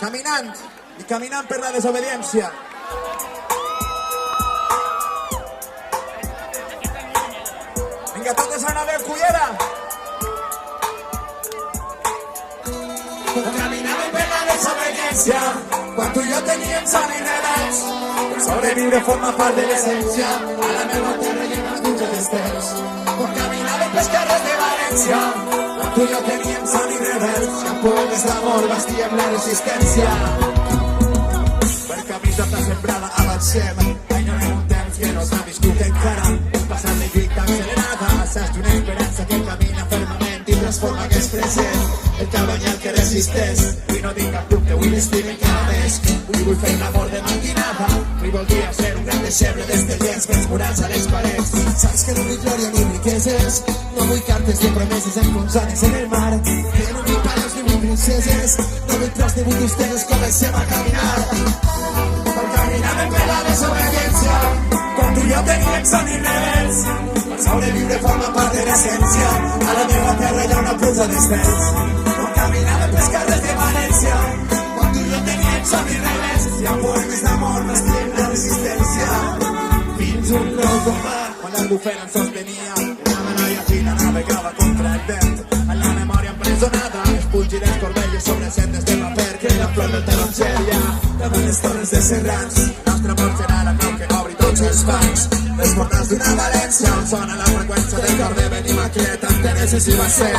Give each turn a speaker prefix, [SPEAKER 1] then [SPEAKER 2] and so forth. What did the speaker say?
[SPEAKER 1] caminant i caminant per la desobediència. Vinga, totes a una veu, cullera. Caminàvem per la desobediència, quan tu i jo teníem son i revés. Sobreviure forma part de l'essència, a la meva terra hi ha unes dutxes d'estels. Quan caminàvem pels carrers de València, quan tu i jo teníem son i revés. Amb poemes d'amor bastíem la resistència. Per camiseta sembrada avancem, enyorem un temps que no s'ha viscut encara. Passant de lluita accelerada, saps d'una esperança que camina fermament i transforma aquest present. El cabanyal que resisteix, i no tinc cap dubte, avui l'estim encara més. Vull fer un amor de maquinada, avui voldria ser un gran deixeble d'estellers, pels murals a les parets. Saps que no vull glòria ni riqueses, no vull cartes de promeses enfonsades en el mar, que no vull pares ni vull princeses, no vull tros ni vull ustedes, comencem a caminar. Per caminàvem per la desobediència, quan tu i jo teníem son i revés. Per sobreviure forma part de l'essència, a la meva terra hi ha una pluja d'estels. Quan caminàvem pels carrers de València, quan tu i jo teníem son i revés. Hi ha poemes d'amor, bastíem la resistència. Fins un nou combat, quan l'albufera ens sostenia, una manoia fina navegava contra el vent. En la memòria empresonada, espulgir les corbelles sobre sendes de paper, que la flor del taronger ja davant les torres de Serrans. Nostre amor serà la clau que obri tots els bancs. Les portals d'una València on sona la freqüència del cor de Benimaclet, Antenes i va ser.